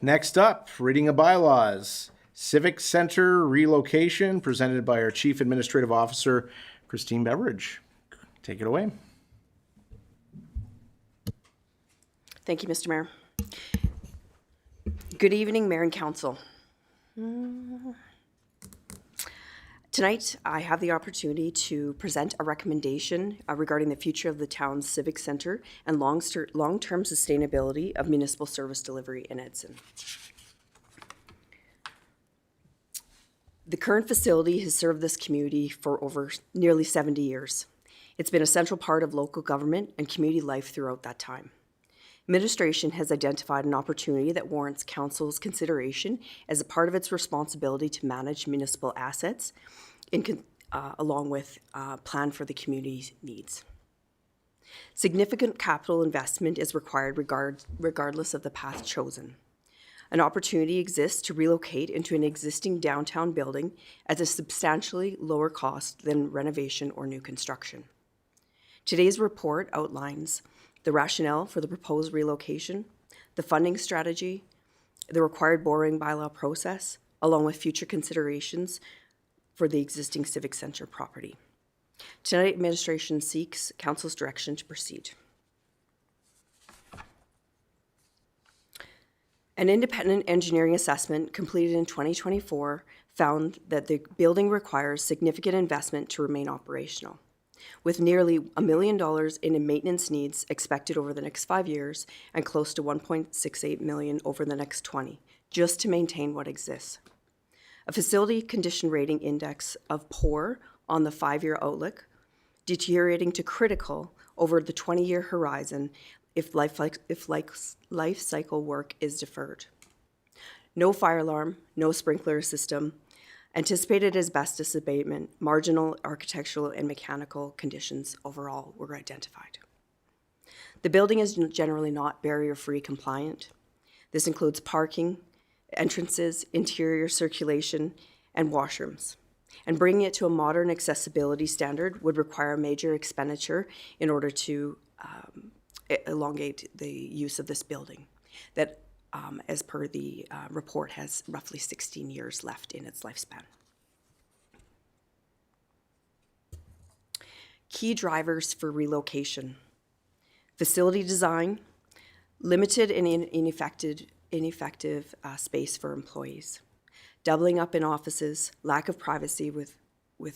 Next up, reading of bylaws. Civic Center relocation presented by our Chief Administrative Officer, Christine Beveridge. Take it away. Thank you, Mr. Mayor. Good evening, Mayor and Council. Tonight, I have the opportunity to present a recommendation regarding the future of the town's Civic Center and long-term sustainability of municipal service delivery in Edson. The current facility has served this community for over nearly 70 years. It's been a central part of local government and community life throughout that time. Administration has identified an opportunity that warrants Council's consideration as a part of its responsibility to manage municipal assets along with plan for the community's needs. Significant capital investment is required regardless of the path chosen. An opportunity exists to relocate into an existing downtown building at a substantially lower cost than renovation or new construction. Today's report outlines the rationale for the proposed relocation, the funding strategy, the required borrowing bylaw process, along with future considerations for the existing Civic Center property. Tonight, administration seeks Council's direction to proceed. An independent engineering assessment completed in 2024 found that the building requires significant investment to remain operational, with nearly $1 million in maintenance needs expected over the next 5 years and close to $1.68 million over the next 20, just to maintain what exists. A facility condition rating index of poor on the 5-year outlook, deteriorating to critical over the 20-year horizon if life cycle work is deferred. No fire alarm, no sprinkler system, anticipated asbestos abatement, marginal architectural and mechanical conditions overall were identified. The building is generally not barrier-free compliant. This includes parking, entrances, interior circulation, and washrooms. And bringing it to a modern accessibility standard would require a major expenditure in order to elongate the use of this building that, as per the report, has roughly 16 years left in its lifespan. Key drivers for relocation: facility design, limited and ineffective space for employees, doubling up in offices, lack of privacy with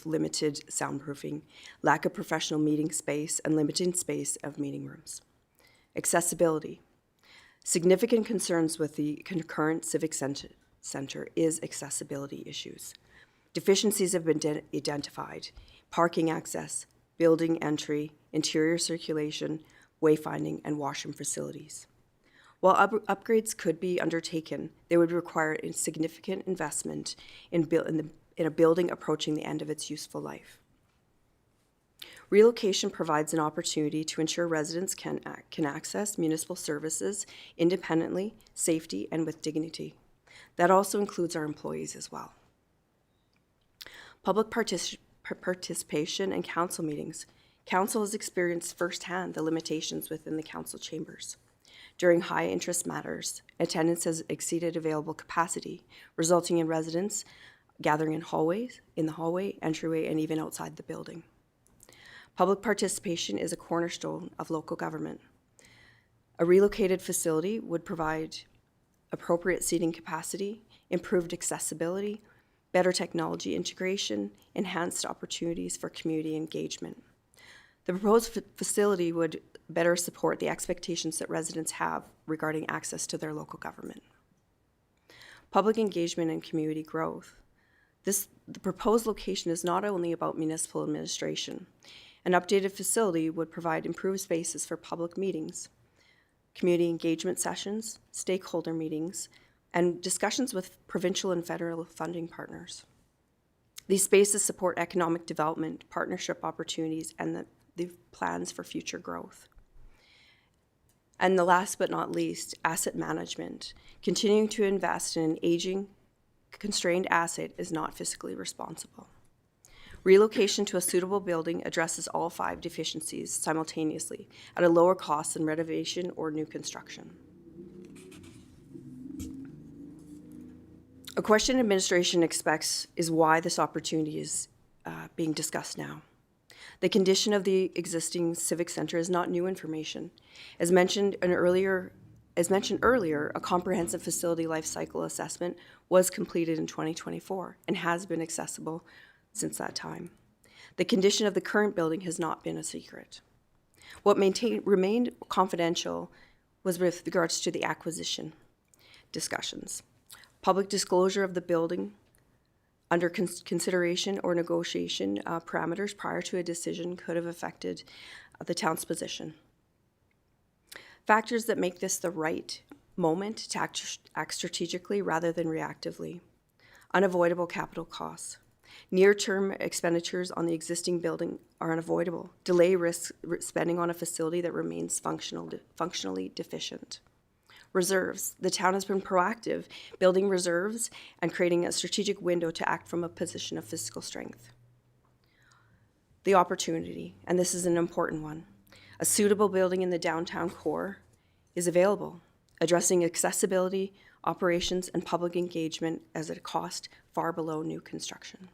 limited soundproofing, lack of professional meeting space, and limited space of meeting rooms. Accessibility. Significant concerns with the current Civic Center is accessibility issues. Deficiencies have been identified: parking access, building entry, interior circulation, wayfinding, and washroom facilities. While upgrades could be undertaken, they would require a significant investment in a building approaching the end of its useful life. Relocation provides an opportunity to ensure residents can access municipal services independently, safely, and with dignity. That also includes our employees as well. Public participation in council meetings. Council has experienced firsthand the limitations within the council chambers. During high-interest matters, attendance has exceeded available capacity, resulting in residents gathering in the hallway, entryway, and even outside the building. Public participation is a cornerstone of local government. A relocated facility would provide appropriate seating capacity, improved accessibility, better technology integration, enhanced opportunities for community engagement. The proposed facility would better support the expectations that residents have regarding access to their local government. Public engagement and community growth. The proposed location is not only about municipal administration. An updated facility would provide improved spaces for public meetings, community engagement sessions, stakeholder meetings, and discussions with provincial and federal funding partners. These spaces support economic development, partnership opportunities, and the plans for future growth. And the last but not least, asset management. Continuing to invest in an aging, constrained asset is not fiscally responsible. Relocation to a suitable building addresses all 5 deficiencies simultaneously at a lower cost than renovation or new construction. A question administration expects is why this opportunity is being discussed now. The condition of the existing Civic Center is not new information. As mentioned earlier, a comprehensive facility life cycle assessment was completed in 2024 and has been accessible since that time. The condition of the current building has not been a secret. What remained confidential was with regards to the acquisition discussions. Public disclosure of the building under consideration or negotiation parameters prior to a decision could have affected the town's position. Factors that make this the right moment to act strategically rather than reactively. Unavoidable capital costs. Near-term expenditures on the existing building are unavoidable. Delay risks spending on a facility that remains functionally deficient. Reserves. The town has been proactive, building reserves and creating a strategic window to act from a position of fiscal strength. The opportunity, and this is an important one. A suitable building in the downtown core is available, addressing accessibility, operations, and public engagement at a cost far below new construction.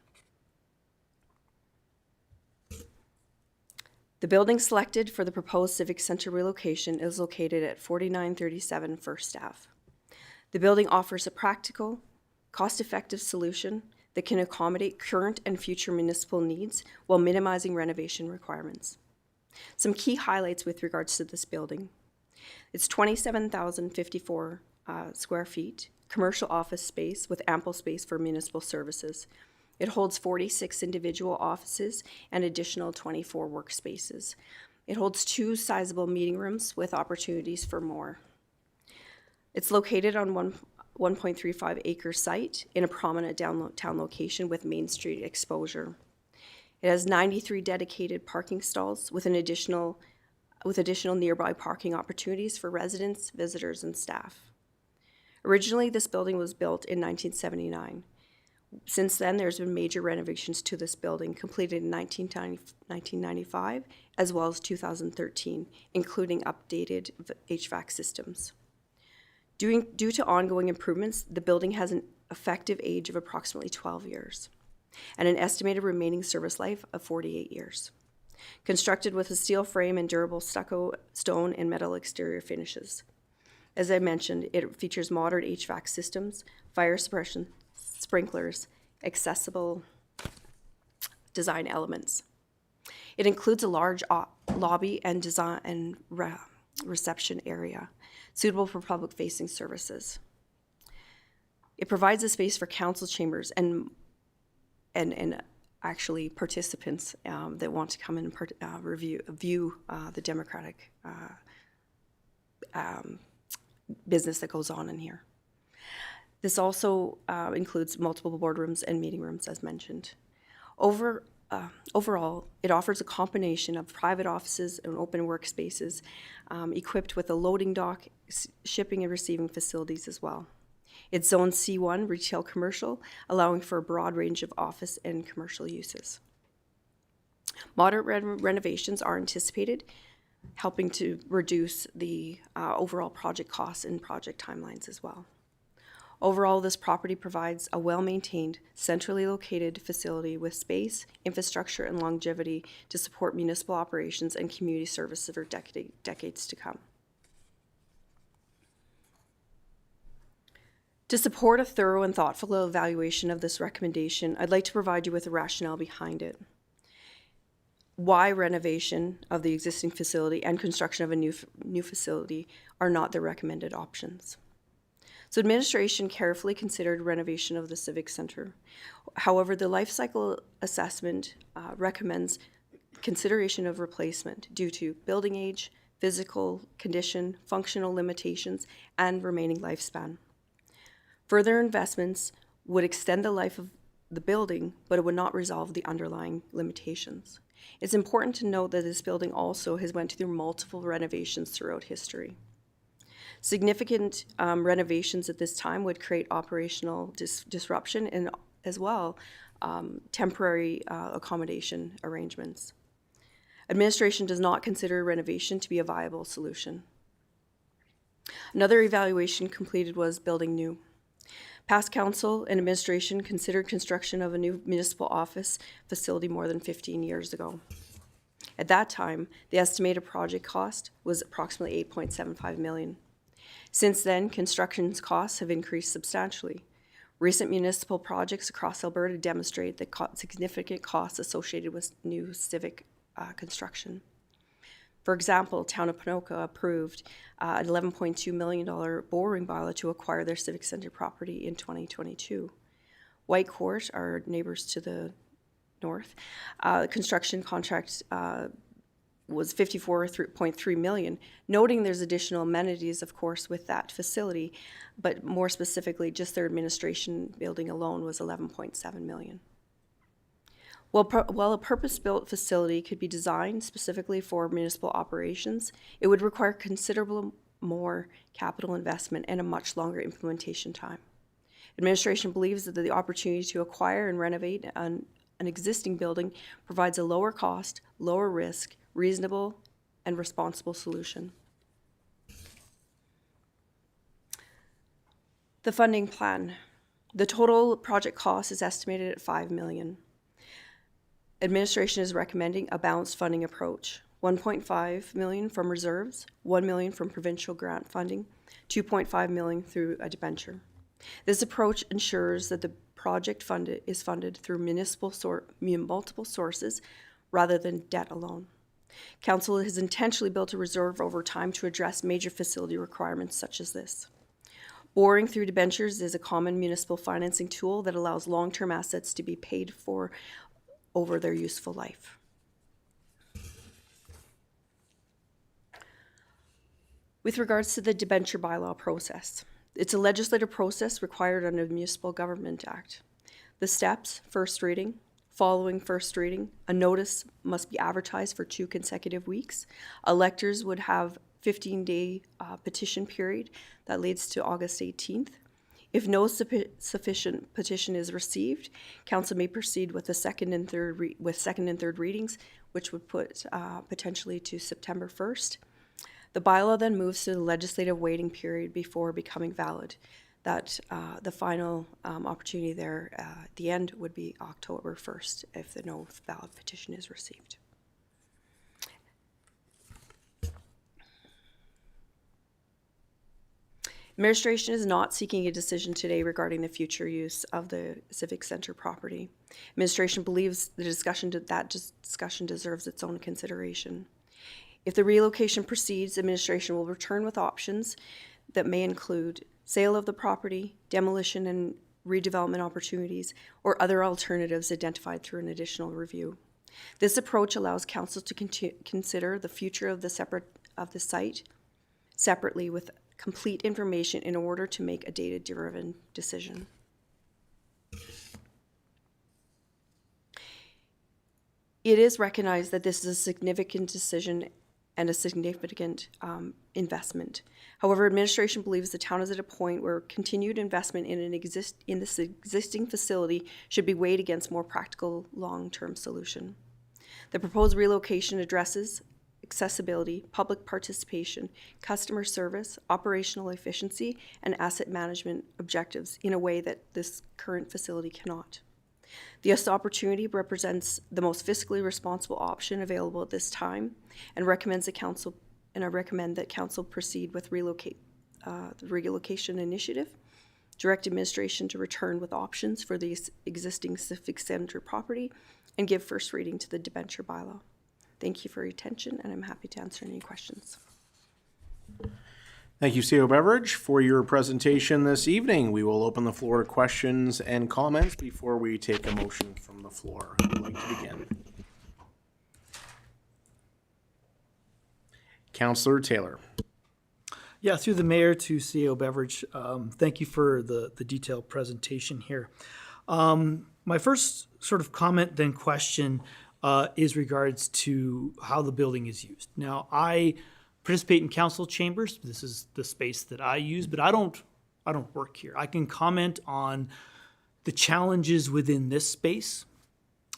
The building selected for the proposed Civic Center relocation is located at 4937 First Ave. The building offers a practical, cost-effective solution that can accommodate current and future municipal needs while minimizing renovation requirements. Some key highlights with regards to this building. It's 27,054 square feet, commercial office space with ample space for municipal services. It holds 46 individual offices and additional 24 workspaces. It holds 2 sizable meeting rooms with opportunities for more. It's located on 1.35 acre site in a prominent downtown location with Main Street exposure. It has 93 dedicated parking stalls with additional nearby parking opportunities for residents, visitors, and staff. Originally, this building was built in 1979. Since then, there's been major renovations to this building, completed in 1995 as well as 2013, including updated HVAC systems. Due to ongoing improvements, the building has an effective age of approximately 12 years and an estimated remaining service life of 48 years. Constructed with a steel frame and durable stucco, stone, and metal exterior finishes. As I mentioned, it features modern HVAC systems, fire suppression, sprinklers, accessible design elements. It includes a large lobby and design and reception area, suitable for public-facing services. It provides a space for council chambers and actually participants that want to come in and view the democratic business that goes on in here. This also includes multiple boardrooms and meeting rooms, as mentioned. Overall, it offers a combination of private offices and open workspaces equipped with a loading dock, shipping and receiving facilities as well. It's Zone C1, retail commercial, allowing for a broad range of office and commercial uses. Moderate renovations are anticipated, helping to reduce the overall project costs and project timelines as well. Overall, this property provides a well-maintained, centrally located facility with space, infrastructure, and longevity to support municipal operations and community services for decades to come. To support a thorough and thoughtful evaluation of this recommendation, I'd like to provide you with a rationale behind it. Why renovation of the existing facility and construction of a new facility are not the recommended options. So administration carefully considered renovation of the Civic Center. However, the life cycle assessment recommends consideration of replacement due to building age, physical condition, functional limitations, and remaining lifespan. Further investments would extend the life of the building, but it would not resolve the underlying limitations. It's important to note that this building also has went through multiple renovations throughout history. Significant renovations at this time would create operational disruption and as well temporary accommodation arrangements. Administration does not consider renovation to be a viable solution. Another evaluation completed was building new. Past council and administration considered construction of a new municipal office facility more than 15 years ago. At that time, the estimated project cost was approximately $8.75 million. Since then, construction costs have increased substantially. Recent municipal projects across Alberta demonstrate the significant costs associated with new Civic construction. For example, Town of Ponoka approved an $11.2 million borrowing bylaw to acquire their Civic Centre property in 2022. Whitecourt, our neighbors to the north, the construction contract was $54.3 million, noting there's additional amenities, of course, with that facility, but more specifically, just their administration building alone was $11.7 million. While a purpose-built facility could be designed specifically for municipal operations, it would require considerable more capital investment and a much longer implementation time. Administration believes that the opportunity to acquire and renovate an existing building provides a lower cost, lower risk, reasonable, and responsible solution. The funding plan. The total project cost is estimated at $5 million. Administration is recommending a balanced funding approach. $1.5 million from reserves, $1 million from provincial grant funding, $2.5 million through a debenture. This approach ensures that the project is funded through multiple sources rather than debt alone. Council has intentionally built a reserve over time to address major facility requirements such as this. Borrowing through debentures is a common municipal financing tool that allows long-term assets to be paid for over their useful life. With regards to the debenture bylaw process, it's a legislative process required under the Municipal Government Act. The steps: first reading. Following first reading, a notice must be advertised for 2 consecutive weeks. Electors would have 15-day petition period that leads to August 18th. If no sufficient petition is received, council may proceed with the second and third readings, which would put potentially to September 1st. The bylaw then moves to the legislative waiting period before becoming valid. That the final opportunity there at the end would be October 1st if no valid petition is received. Administration is not seeking a decision today regarding the future use of the Civic Centre property. Administration believes that discussion deserves its own consideration. If the relocation proceeds, administration will return with options that may include sale of the property, demolition and redevelopment opportunities, or other alternatives identified through an additional review. This approach allows council to consider the future of the site separately with complete information in order to make a data-driven decision. It is recognized that this is a significant decision and a significant investment. However, administration believes the town is at a point where continued investment in this existing facility should be weighed against more practical long-term solution. The proposed relocation addresses accessibility, public participation, customer service, operational efficiency, and asset management objectives in a way that this current facility cannot. This opportunity represents the most fiscally responsible option available at this time, and I recommend that council proceed with the relocation initiative, direct administration to return with options for the existing Civic Centre property, and give first reading to the debenture bylaw. Thank you for your attention, and I'm happy to answer any questions. Thank you, CEO Beveridge, for your presentation this evening. We will open the floor to questions and comments before we take a motion from the floor. Who would like to begin? Councillor Taylor. Yeah, through the mayor to CEO Beveridge, thank you for the detailed presentation here. My first sort of comment then question is regards to how the building is used. Now, I participate in council chambers. This is the space that I use, but I don't work here. I can comment on the challenges within this space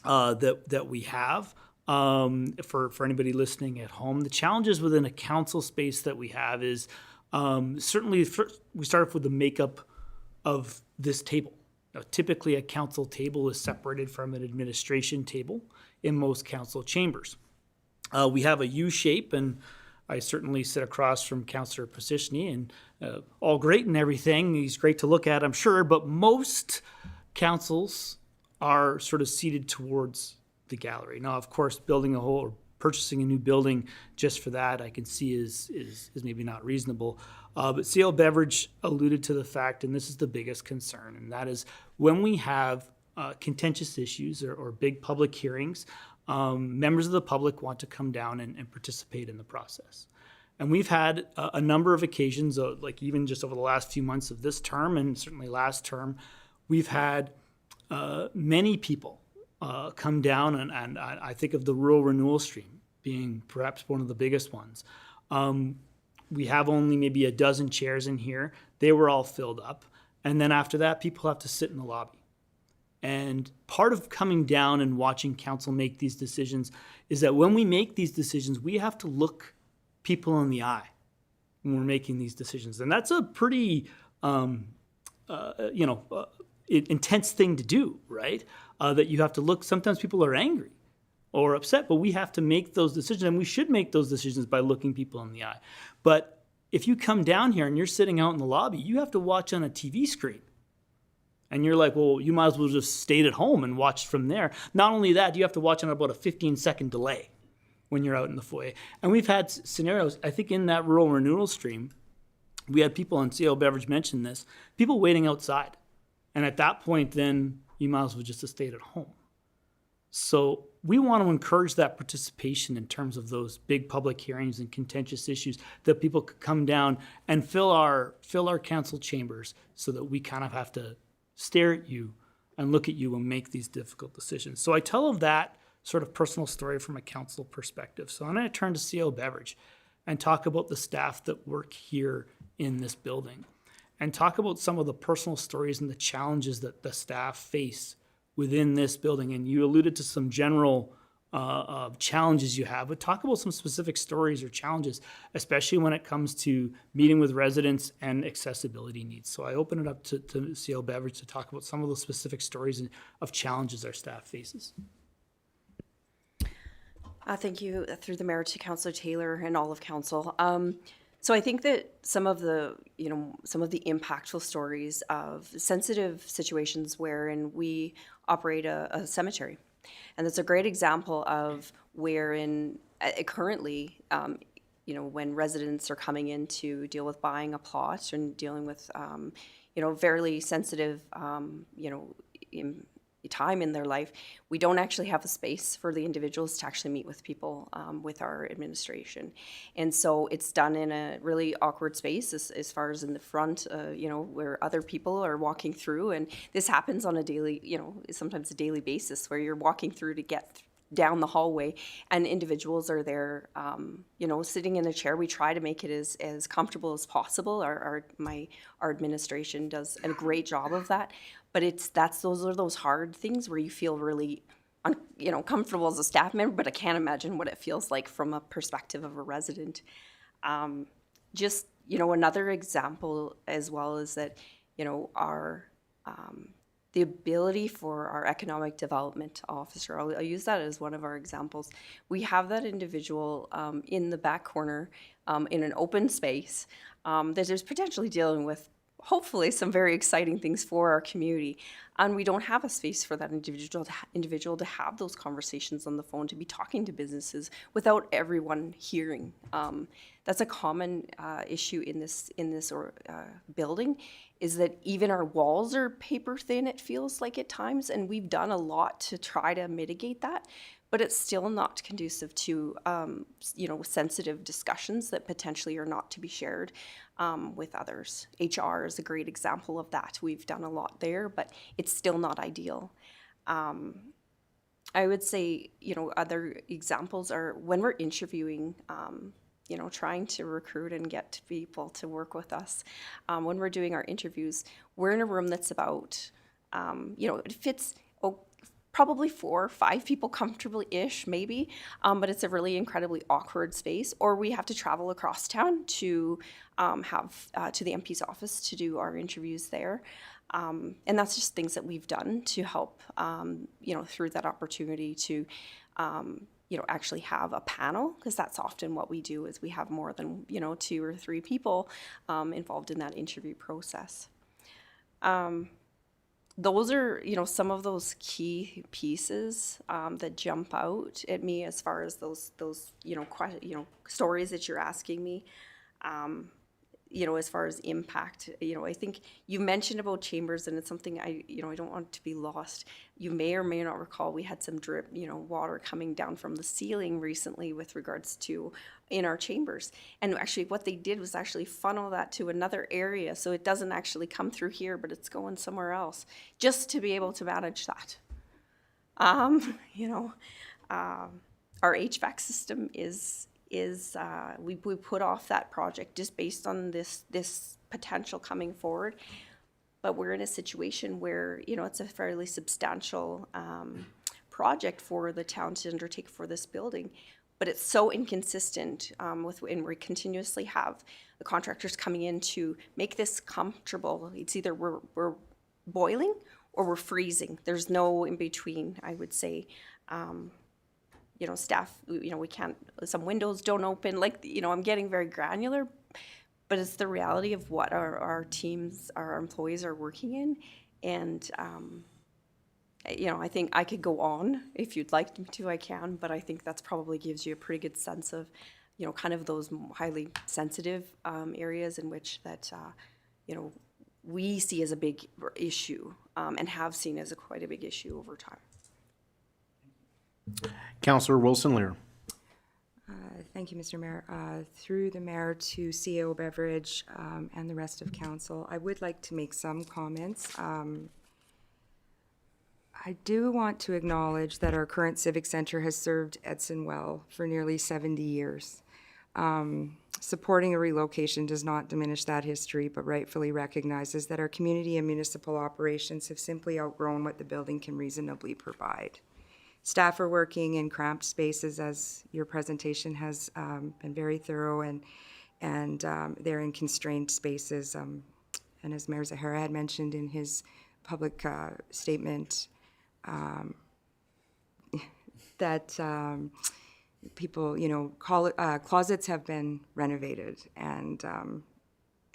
that we have. For anybody listening at home, the challenges within a council space that we have is certainly first, we start off with the makeup of this table. Now, typically, a council table is separated from an administration table in most council chambers. We have a U shape, and I certainly sit across from Councillor Positiony, and all great and everything. He's great to look at, I'm sure, but most councils are sort of seated towards the gallery. Now, of course, building a whole or purchasing a new building just for that, I can see is maybe not reasonable. But CL Beverage alluded to the fact, and this is the biggest concern, and that is when we have contentious issues or big public hearings, members of the public want to come down and participate in the process. And we've had a number of occasions, like even just over the last few months of this term and certainly last term, we've had many people come down, and I think of the rural renewal stream being perhaps one of the biggest ones. We have only maybe a dozen chairs in here. They were all filled up. And then after that, people have to sit in the lobby. And part of coming down and watching council make these decisions is that when we make these decisions, we have to look people in the eye when we're making these decisions. And that's a pretty, intense thing to do, right? That you have to look, sometimes people are angry or upset, but we have to make those decisions, and we should make those decisions by looking people in the eye. But if you come down here and you're sitting out in the lobby, you have to watch on a TV screen. And you're like, well, you might as well just stayed at home and watched from there. Not only that, you have to watch on about a 15-second delay when you're out in the foyer. And we've had scenarios, I think in that rural renewal stream, we had people, and CL Beverage mentioned this, people waiting outside. And at that point, then you might as well just have stayed at home. So we want to encourage that participation in terms of those big public hearings and contentious issues, that people could come down and fill our council chambers so that we kind of have to stare at you and look at you and make these difficult decisions. So I tell of that sort of personal story from a council perspective. So I'm going to turn to CL Beverage and talk about the staff that work here in this building and talk about some of the personal stories and the challenges that the staff face within this building. And you alluded to some general challenges you have, but talk about some specific stories or challenges, especially when it comes to meeting with residents and accessibility needs. So I open it up to CL Beverage to talk about some of those specific stories of challenges our staff faces. Thank you, through the mayor, to Councillor Taylor and all of council. So I think that some of the impactful stories of sensitive situations wherein we operate a cemetery. And that's a great example of wherein currently, when residents are coming in to deal with buying a plot and dealing with, fairly sensitive, time in their life, we don't actually have a space for the individuals to actually meet with people with our administration. And so it's done in a really awkward space as far as in the front, where other people are walking through. And this happens on a daily, sometimes a daily basis, where you're walking through to get down the hallway and individuals are there, sitting in a chair. We try to make it as comfortable as possible. Our administration does a great job of that. But those are those hard things where you feel really, comfortable as a staff member, but I can't imagine what it feels like from a perspective of a resident. Another example as well is that, our the ability for our economic development officer, I'll use that as one of our examples. We have that individual in the back corner in an open space that is potentially dealing with hopefully some very exciting things for our community. And we don't have a space for that individual to have those conversations on the phone, to be talking to businesses without everyone hearing. That's a common issue in this building, is that even our walls are paper thin, it feels like at times, and we've done a lot to try to mitigate that. But it's still not conducive to, sensitive discussions that potentially are not to be shared with others. HR is a great example of that. We've done a lot there, but it's still not ideal. I would say, other examples are when we're interviewing, trying to recruit and get people to work with us. When we're doing our interviews, we're in a room that's about, it fits probably 4 or 5 people comfortably-ish, maybe, but it's a really incredibly awkward space. Or we have to travel across town to to the MP's office to do our interviews there. And that's just things that we've done to help, through that opportunity to, actually have a panel, because that's often what we do is we have more than, 2 or 3 people involved in that interview process. Those are, some of those key pieces that jump out at me as far as those stories that you're asking me. As far as impact, I think you mentioned about chambers, and it's something I don't want to be lost. You may or may not recall we had some drip, water coming down from the ceiling recently with regards to in our chambers. And actually what they did was actually funnel that to another area, so it doesn't actually come through here, but it's going somewhere else, just to be able to manage that. Our HVAC system is we put off that project just based on this potential coming forward, but we're in a situation where it's a fairly substantial project for the town to undertake for this building, but it's so inconsistent and we continuously have the contractors coming in to make this comfortable. It's either we're boiling or we're freezing. There's no in between, I would say. Staff, we can't, some windows don't open, I'm getting very granular, but it's the reality of what our teams, our employees are working in. And, I think I could go on if you'd like me to, I can, but I think that's probably gives you a pretty good sense of, kind of those highly sensitive areas in which that, we see as a big issue and have seen as quite a big issue over time. Councillor Wilson-Lear. Thank you, Mr. Mayor. Through the mayor to CEO Beveridge and the rest of council, I would like to make some comments. I do want to acknowledge that our current Civic Centre has served Edson well for nearly 70 years. Supporting a relocation does not diminish that history, but rightfully recognizes that our community and municipal operations have simply outgrown what the building can reasonably provide. Staff are working in cramped spaces, as your presentation has been very thorough, and they're in constrained spaces. And as Mayor Zahara had mentioned in his public statement, that people, closets have been renovated. And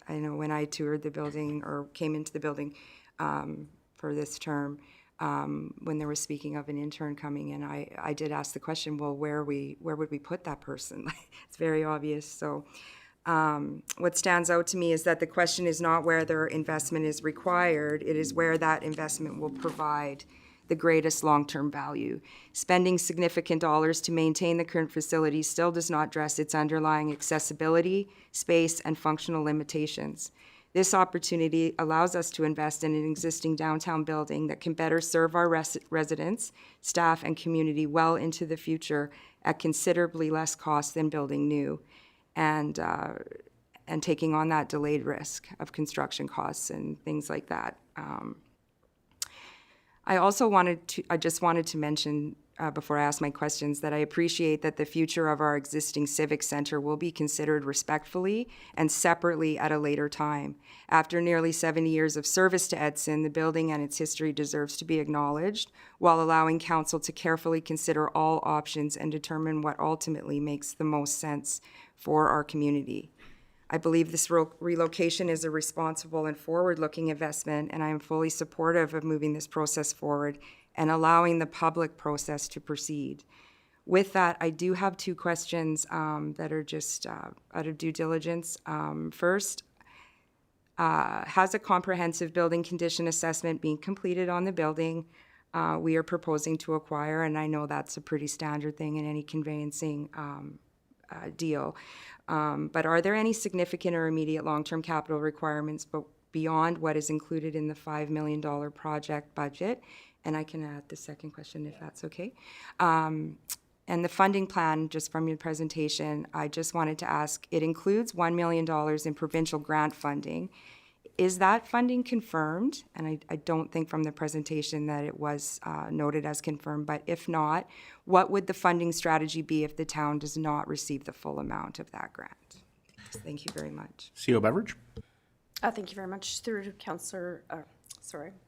I know when I toured the building or came into the building for this term, when they were speaking of an intern coming in, I did ask the question, well, where would we put that person? It's very obvious. So what stands out to me is that the question is not whether investment is required, it is where that investment will provide the greatest long-term value. Spending significant dollars to maintain the current facility still does not address its underlying accessibility, space, and functional limitations. This opportunity allows us to invest in an existing downtown building that can better serve our residents, staff, and community well into the future at considerably less cost than building new, and taking on that delayed risk of construction costs and things like that. I just wanted to mention before I ask my questions that I appreciate that the future of our existing Civic Centre will be considered respectfully and separately at a later time. After nearly 70 years of service to Edson, the building and its history deserves to be acknowledged, while allowing council to carefully consider all options and determine what ultimately makes the most sense for our community. I believe this relocation is a responsible and forward-looking investment, and I am fully supportive of moving this process forward and allowing the public process to proceed. With that, I do have 2 questions that are just out of due diligence. First, has a comprehensive building condition assessment been completed on the building we are proposing to acquire? And I know that's a pretty standard thing in any conveyancing deal. But are there any significant or immediate long-term capital requirements beyond what is included in the $5 million project budget? And I can add the second question if that's okay. And the funding plan, just from your presentation, I just wanted to ask, it includes $1 million in provincial grant funding. Is that funding confirmed? And I don't think from the presentation that it was noted as confirmed, but if not, what would the funding strategy be if the town does not receive the full amount of that grant? Thank you very much. CO Beveridge? Thank you very much. Through to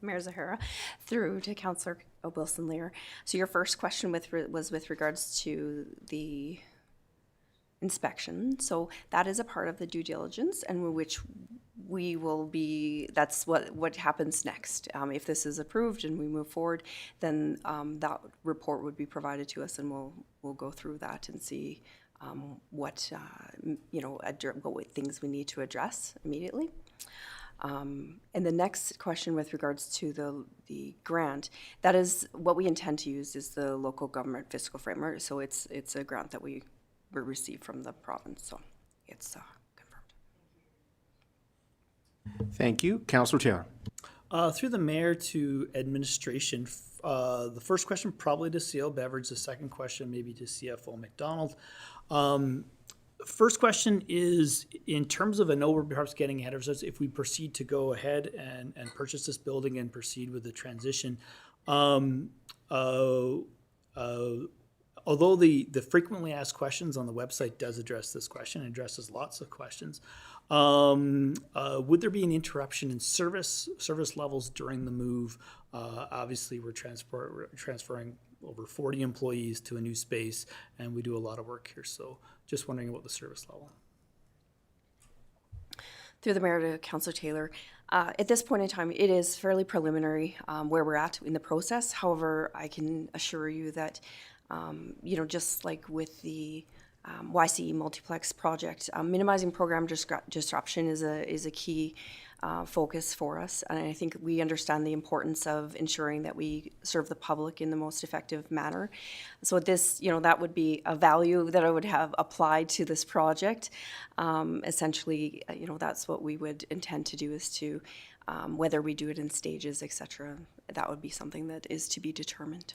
Mayor Zahara, through to Councillor Wilson-Lear. So your first question was with regards to the inspection. So that is a part of the due diligence, and which we will be, that's what happens next. If this is approved and we move forward, then that report would be provided to us, and we'll go through that and see what things we need to address immediately. And the next question with regards to the grant, that is what we intend to use is the local government fiscal framework. So it's a grant that we received from the province. So it's confirmed. Thank you. Councillor Taylor? Through the mayor to administration, the first question probably to CO Beveridge, the second question maybe to CFO McDonald. First question is, in terms of, I know we're perhaps getting ahead of ourselves, if we proceed to go ahead and purchase this building and proceed with the transition, although the frequently asked questions on the website does address this question, and addresses lots of questions, would there be an interruption in service levels during the move? Obviously, we're transferring over 40 employees to a new space, and we do a lot of work here. So just wondering about the service level. Through the mayor to Councillor Taylor, at this point in time, it is fairly preliminary where we're at in the process. However, I can assure you that, just like with the YCE multiplex project, minimizing program disruption is a key focus for us, and I think we understand the importance of ensuring that we serve the public in the most effective manner. So this, that would be a value that I would have applied to this project. Essentially, that's what we would intend to do, is to, whether we do it in stages, etc., that would be something that is to be determined.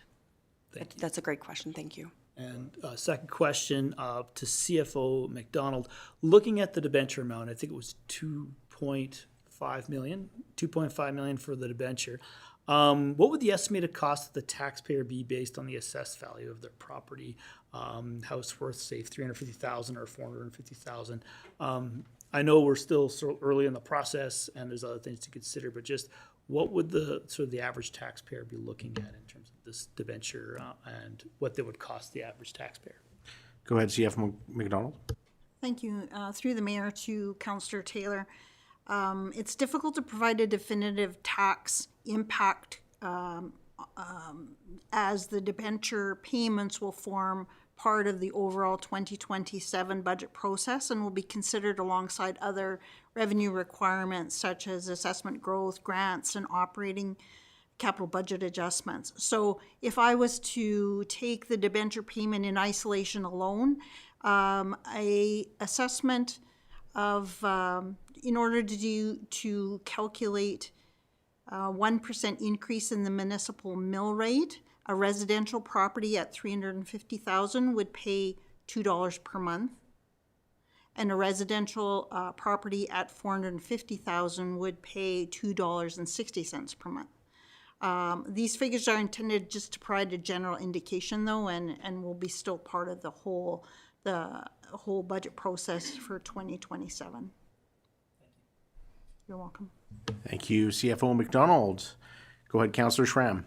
That's a great question. Thank you. And second question to CFO McDonald. Looking at the debenture amount, I think it was $2.5 million for the debenture. What would the estimated cost of the taxpayer be based on the assessed value of their property? House worth, say, $350,000 or $450,000. I know we're still so early in the process, and there's other things to consider, but just what would the average taxpayer be looking at in terms of this debenture and what they would cost the average taxpayer? Go ahead, CFO McDonald. Thank you. Through the mayor to Councillor Taylor. It's difficult to provide a definitive tax impact as the debenture payments will form part of the overall 2027 budget process and will be considered alongside other revenue requirements such as assessment growth, grants, and operating capital budget adjustments. So if I was to take the debenture payment in isolation alone, a assessment of in order to calculate 1% increase in the municipal mill rate, a residential property at $350,000 would pay $2 per month, and a residential property at $450,000 would pay $2.60 per month. These figures are intended just to provide a general indication, though, and will be still part of the whole budget process for 2027. You're welcome. Thank you, CFO McDonald. Go ahead, Councillor Schramm.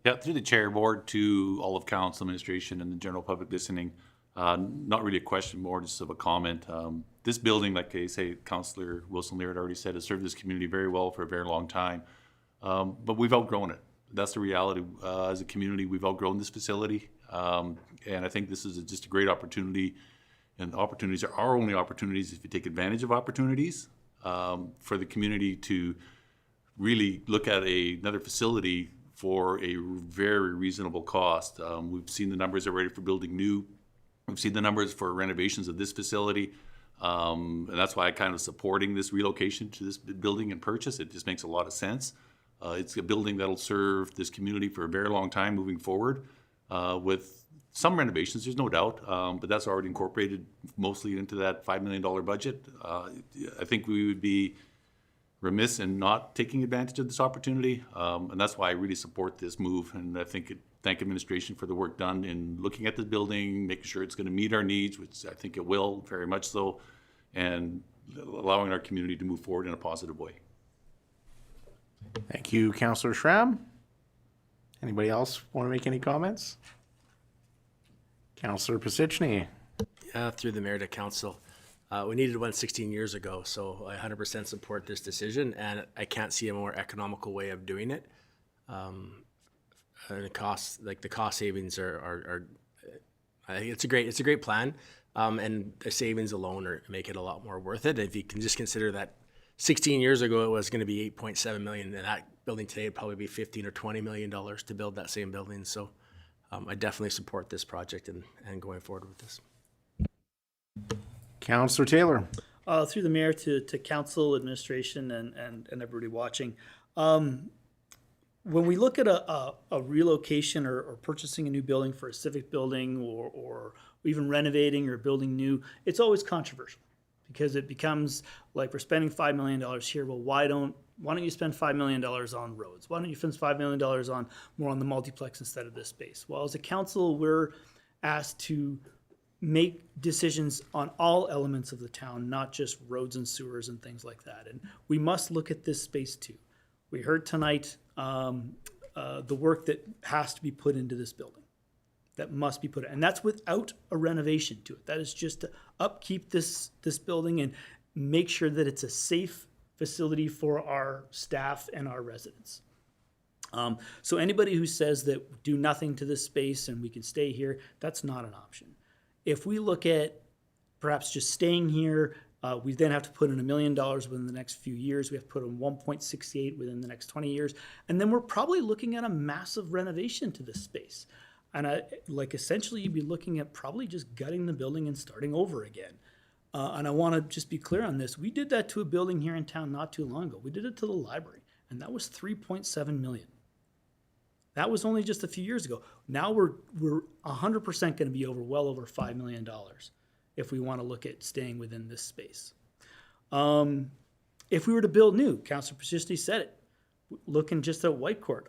Yeah, through the chair board to all of council, administration, and the general public listening. Not really a question, more just of a comment. This building, like I say, Councillor Wilson-Lear had already said, has served this community very well for a very long time. But we've outgrown it. That's the reality. As a community, we've outgrown this facility. And I think this is just a great opportunity. And opportunities are only opportunities if you take advantage of opportunities for the community to really look at another facility for a very reasonable cost. We've seen the numbers already for building new. We've seen the numbers for renovations of this facility. And that's why I'm kind of supporting this relocation to this building and purchase. It just makes a lot of sense. It's a building that'll serve this community for a very long time moving forward with some renovations, there's no doubt, but that's already incorporated mostly into that $5 million budget. I think we would be remiss in not taking advantage of this opportunity. And that's why I really support this move. And I think thank administration for the work done in looking at the building, making sure it's going to meet our needs, which I think it will very much so, and allowing our community to move forward in a positive way. Thank you, Councillor Schramm. Anybody else want to make any comments? Councillor Pasichny. Through the mayor to council. We needed one 16 years ago, so I 100% support this decision, and I can't see a more economical way of doing it. And the cost savings are I think it's a great plan, and the savings alone make it a lot more worth it. If you can just consider that 16 years ago it was going to be 8.7 million, and that building today would probably be 15 or 20 million dollars to build that same building. So I definitely support this project and going forward with this. Councillor Taylor. Through the mayor to council, administration, and everybody watching. When we look at a relocation or purchasing a new building for a civic building or even renovating or building new, it's always controversial because it becomes like we're spending $5 million here. Well, why don't you spend $5 million on roads? Why don't you spend $5 million on more on the multiplex instead of this space? Well, as a council, we're asked to make decisions on all elements of the town, not just roads and sewers and things like that. And we must look at this space too. We heard tonight the work that has to be put into this building, that must be put in. And that's without a renovation to it. That is just to upkeep this building and make sure that it's a safe facility for our staff and our residents. So anybody who says that do nothing to this space and we can stay here, that's not an option. If we look at perhaps just staying here, we then have to put in $1 million within the next few years. We have to put in 1.68 within the next 20 years. And then we're probably looking at a massive renovation to this space. And essentially you'd be looking at probably just gutting the building and starting over again. And I want to just be clear on this. We did that to a building here in town not too long ago. We did it to the library, and that was $3.7 million. That was only just a few years ago. Now we're 100% going to be well over $5 million if we want to look at staying within this space. If we were to build new, Councillor Pasichny said it, looking just at Whitecourt,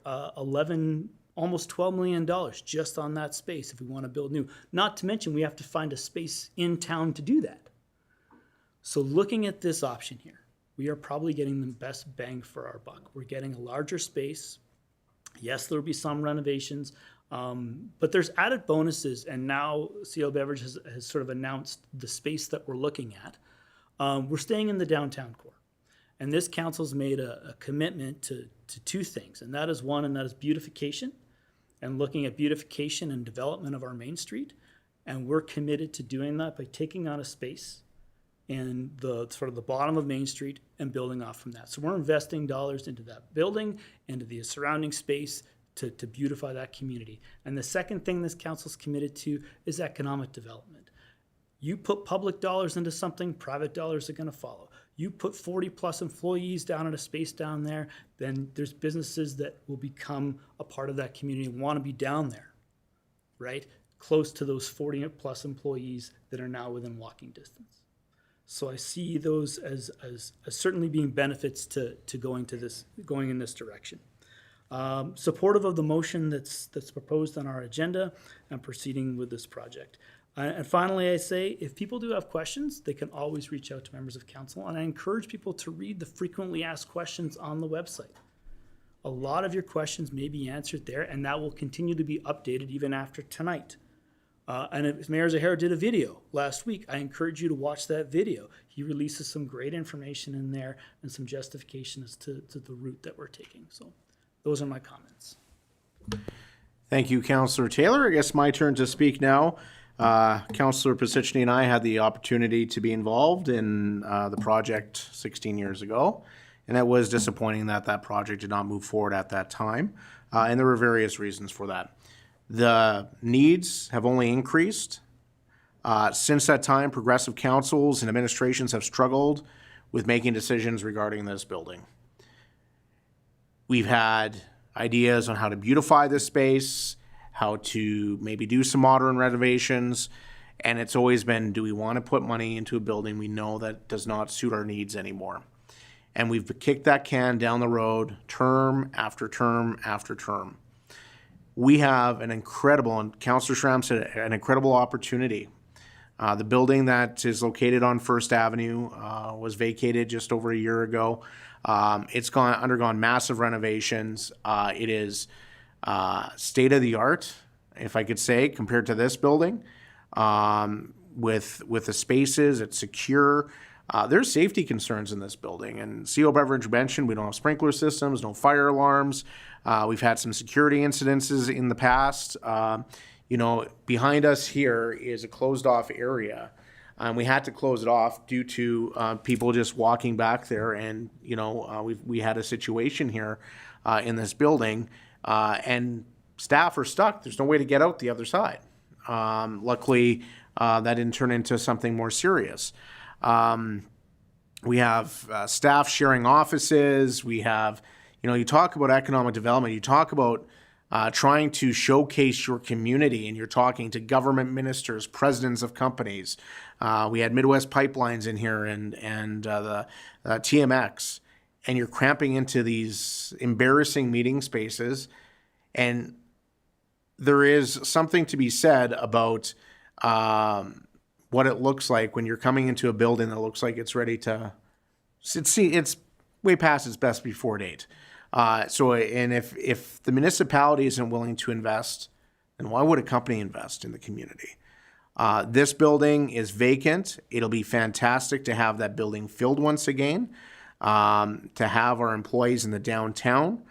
almost $12 million just on that space if we want to build new. Not to mention we have to find a space in town to do that. So looking at this option here, we are probably getting the best bang for our buck. We're getting a larger space. Yes, there will be some renovations, but there's added bonuses, and now CO Beverage has sort of announced the space that we're looking at. We're staying in the downtown core, and this council's made a commitment to two things, and that is beautification, and looking at beautification and development of our Main Street, and we're committed to doing that by taking on a space in the sort of the bottom of Main Street and building off from that. So we're investing dollars into that building, into the surrounding space to beautify that community. And the second thing this council's committed to is economic development. You put public dollars into something, private dollars are gonna follow. You put 40 plus employees down in a space down there, then there's businesses that will become a part of that community and wanna be down there, right? Close to those 40 plus employees that are now within walking distance. So I see those as certainly being benefits to going in this direction. Supportive of the motion that's proposed on our agenda and proceeding with this project. And finally, I say, if people do have questions, they can always reach out to members of council. And I encourage people to read the frequently asked questions on the website. A lot of your questions may be answered there, and that will continue to be updated even after tonight. And if Mayor Zahara did a video last week, I encourage you to watch that video. He releases some great information in there and some justification as to the route that we're taking. So those are my comments. Thank you, Councillor Taylor. I guess my turn to speak now. Councillor Pasichny and I had the opportunity to be involved in the project 16 years ago, and it was disappointing that project did not move forward at that time, and there were various reasons for that. The needs have only increased. Since that time, progressive councils and administrations have struggled with making decisions regarding this building. We've had ideas on how to beautify this space, how to maybe do some modern renovations, and it's always been, do we want to put money into a building we know that does not suit our needs anymore? And we've kicked that can down the road term after term after term. We have an incredible, and Councillor Schramm said, an incredible opportunity. The building that is located on First Avenue was vacated just over a year ago. It's undergone massive renovations. It is state of the art, if I could say, compared to this building. With the spaces, it's secure. There's safety concerns in this building, and CO Beverage mentioned we don't have sprinkler systems, no fire alarms. We've had some security incidences in the past. Behind us here is a closed off area. We had to close it off due to people just walking back there, and we had a situation here in this building, and staff are stuck. There's no way to get out the other side. Luckily, that didn't turn into something more serious. We have staff sharing offices. We have, you talk about economic development. You talk about trying to showcase your community, and you're talking to government ministers, presidents of companies. We had Midwest Pipelines in here and the TMX, and you're cramping into these embarrassing meeting spaces. And there is something to be said about what it looks like when you're coming into a building that looks like it's ready to, it's way past its best before date. And if the municipality isn't willing to invest, then why would a company invest in the community? This building is vacant. It'll be fantastic to have that building filled once again, to have our employees in the downtown,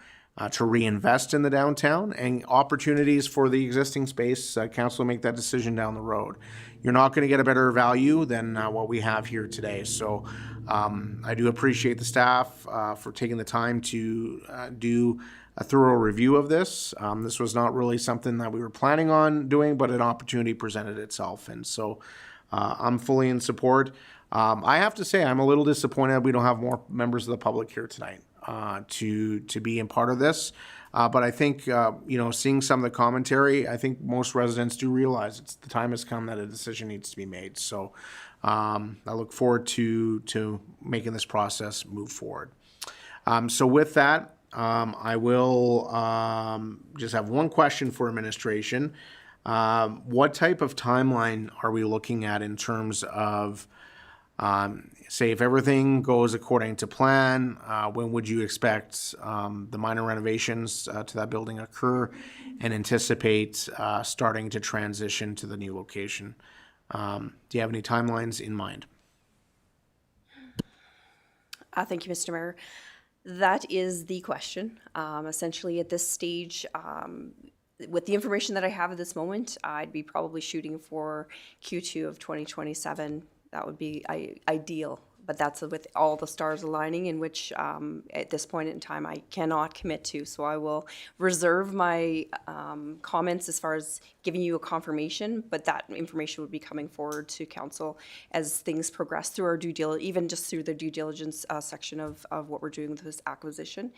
to reinvest in the downtown, and opportunities for the existing space. Council will make that decision down the road. You're not going to get a better value than what we have here today. So I do appreciate the staff for taking the time to do a thorough review of this. This was not really something that we were planning on doing, but an opportunity presented itself. And so I'm fully in support. I have to say, I'm a little disappointed we don't have more members of the public here tonight to be in part of this. But I think, seeing some of the commentary, I think most residents do realize the time has come that a decision needs to be made. So I look forward to making this process move forward. So with that, I will just have one question for administration. What type of timeline are we looking at in terms of, say, if everything goes according to plan, when would you expect the minor renovations to that building occur and anticipate starting to transition to the new location? Do you have any timelines in mind? Thank you, Mr. Mayor. That is the question. Essentially, at this stage, with the information that I have at this moment, I'd be probably shooting for Q2 of 2027. That would be ideal, but that's with all the stars aligning, in which at this point in time I cannot commit to. So I will reserve my comments as far as giving you a confirmation, but that information would be coming forward to council as things progress through our due diligence, even just through the due diligence section of what we're doing with this acquisition.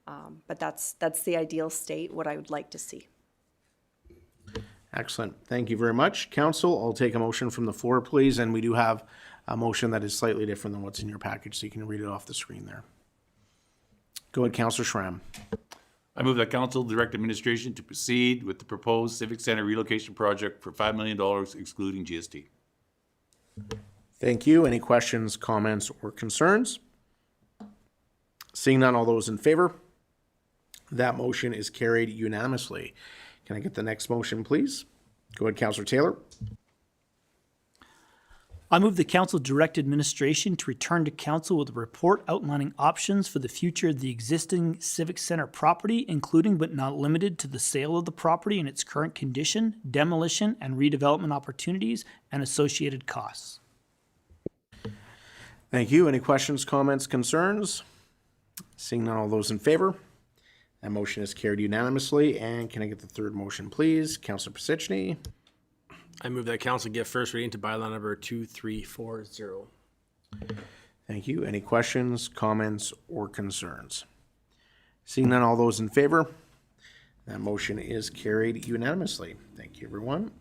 But that's the ideal state, what I would like to see. Excellent. Thank you very much. Council, I'll take a motion from the floor, please. And we do have a motion that is slightly different than what's in your package, so you can read it off the screen there. Go ahead, Councillor Schramm. I move that council direct administration to proceed with the proposed Civic Center relocation project for $5 million excluding GST. Thank you. Any questions, comments, or concerns? Seeing none, all those in favor? That motion is carried unanimously. Can I get the next motion, please? Go ahead, Councillor Taylor. I move the council direct administration to return to council with a report outlining options for the future of the existing Civic Center property, including but not limited to the sale of the property in its current condition, demolition and redevelopment opportunities, and associated costs. Thank you. Any questions, comments, concerns? Seeing none, all those in favor? That motion is carried unanimously. And can I get the third motion, please? Councillor Pisichny. I move that council give first reading to bylaw number 2340. Thank you. Any questions, comments, or concerns? Seeing none, all those in favor? That motion is carried unanimously. Thank you, everyone.